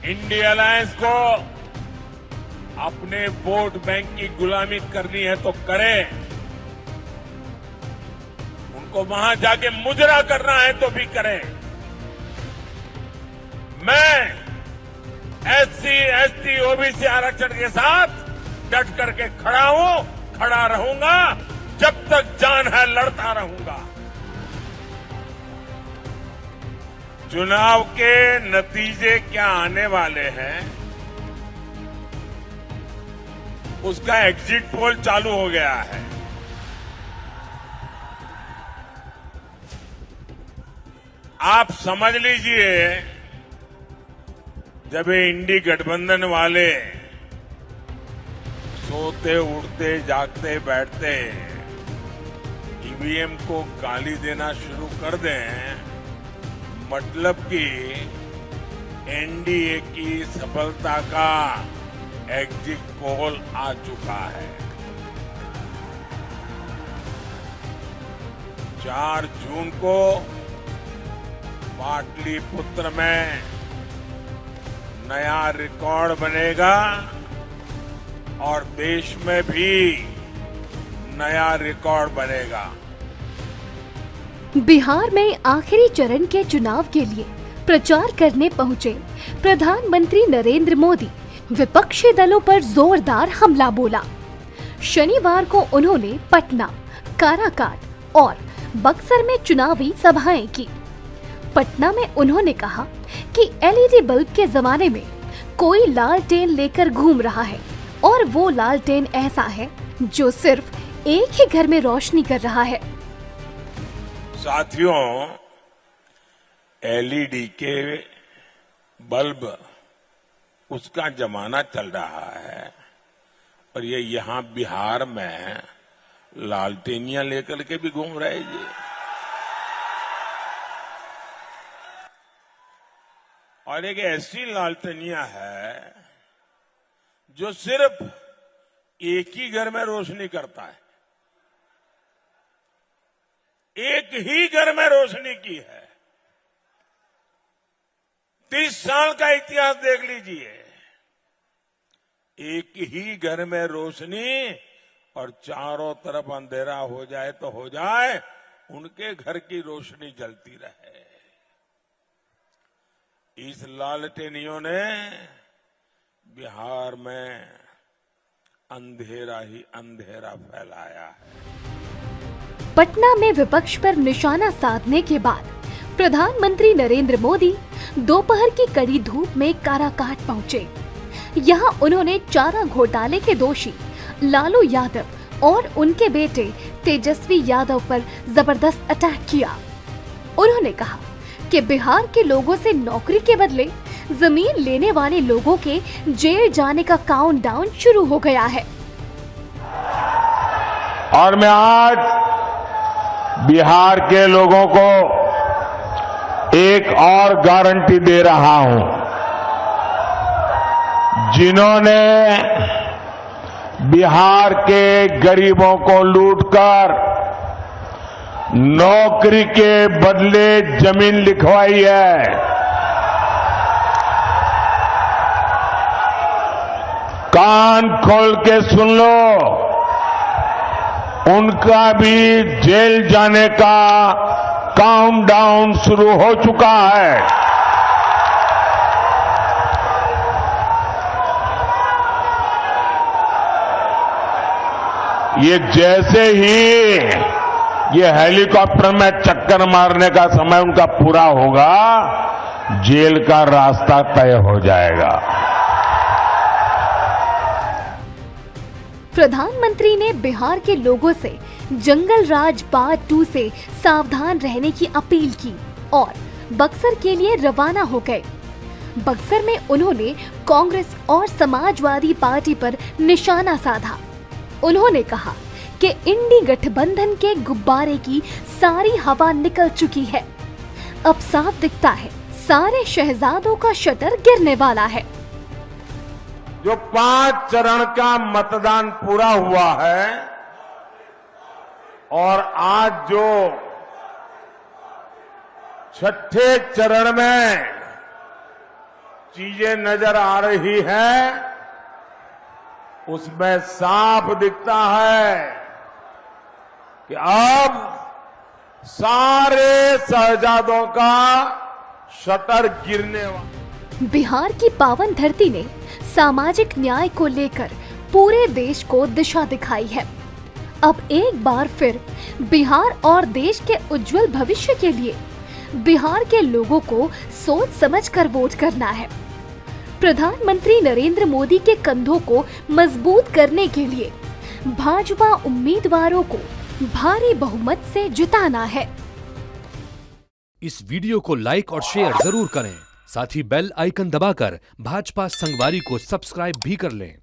India alliance को अपने vote bank की गुलामी करनी है तो करें, उनको वहां जाके मुजरा करना है तो भी करें। मैं एससी, एसटी, ओबीसी आरक्षण के साथ डट करके खड़ा हूं, खड़ा रहूंगा, जब तक जान है लड़ता रहूंगा। चुनाव के नतीजे क्या आने वाले हैं, उसका एग्जिट पोल चालू हो गया है। आप समझ लीजिए, जब ये इंडी गठबंधन वाले सोते उठते जागते बैठते ईवीएम को गाली देना शुरू कर दें, मतलब कि एनडीए की सफलता का एग्जिट पोल आ चुका है। 4 जून को पाटलिपुत्र में नया रिकॉर्ड बनेगा और देश में भी नया रिकॉर्ड बनेगा। बिहार में आखिरी चरण के चुनाव के लिए प्रचार करने पहुंचे प्रधानमंत्री नरेंद्र मोदी विपक्षी दलों पर जोरदार हमला बोला। शनिवार को उन्होंने पटना, काराकाट और बक्सर में चुनावी सभाएं की। पटना में उन्होंने कहा कि एलईडी बल्ब के जमाने में कोई लालटेन लेकर घूम रहा है और वो लालटेन ऐसा है जो सिर्फ एक ही घर में रोशनी कर रहा है। साथियों, एलईडी के बल्ब उसका जमाना चल रहा है और ये यहां बिहार में लालटेनियां लेकर के भी घूम रहे जी। और एक ऐसी लालटेनिया है जो सिर्फ एक ही घर में रोशनी करता है, एक ही घर में रोशनी की है। 30 साल का इतिहास देख लीजिए, एक ही घर में रोशनी और चारों तरफ अंधेरा हो जाए तो हो जाए, उनके घर की रोशनी जलती रहे। इस लालटेनियों ने बिहार में अंधेरा ही अंधेरा फैलाया है। पटना में विपक्ष पर निशाना साधने के बाद प्रधानमंत्री नरेंद्र मोदी दोपहर की कड़ी धूप में काराकाट पहुंचे। यहां उन्होंने चारा घोटाले के दोषी लालू यादव और उनके बेटे तेजस्वी यादव पर जबरदस्त अटैक किया। उन्होंने कहा कि बिहार के लोगों से नौकरी के बदले जमीन लेने वाले लोगों के जेल जाने का काउंटडाउन शुरू हो गया है। और मैं आज बिहार के लोगों को एक और गारंटी दे रहा हूं, जिन्होंने बिहार के गरीबों को लूटकर नौकरी के बदले जमीन लिखवाई है, कान खोल के सुन लो, उनका भी जेल जाने का काउंटडाउन शुरू हो चुका है। ये जैसे ही ये हेलीकॉप्टर में चक्कर मारने का समय उनका पूरा होगा, जेल का रास्ता तय हो जाएगा। प्रधानमंत्री ने बिहार के लोगों से जंगल राज पार्ट 2 से सावधान रहने की अपील की और बक्सर के लिए रवाना हो गए। बक्सर में उन्होंने कांग्रेस और समाजवादी पार्टी पर निशाना साधा। उन्होंने कहा कि इंडी गठबंधन के गुब्बारे की सारी हवा निकल चुकी है। अब साफ दिखता है सारे शहजादों का शटर गिरने वाला है। जो 5 चरण का मतदान पूरा हुआ है और आज जो 6ठे चरण में चीजें नजर आ रही है, उसमें साफ दिखता है कि अब सारे शहजादों का शटर गिरने वाला। बिहार की पावन धरती ने सामाजिक न्याय को लेकर पूरे देश को दिशा दिखाई है। अब एक बार फिर बिहार और देश के उज्जवल भविष्य के लिए बिहार के लोगों को सोच समझकर वोट करना है। प्रधानमंत्री नरेंद्र मोदी के कंधों को मजबूत करने के लिए भाजपा उम्मीदवारों को भारी बहुमत से जिताना है। इस वीडियो को लाइक और शेयर जरूर करें। साथ ही बेल आइकन दबाकर भाजपा संगवारी को सब्सक्राइब भी कर लें।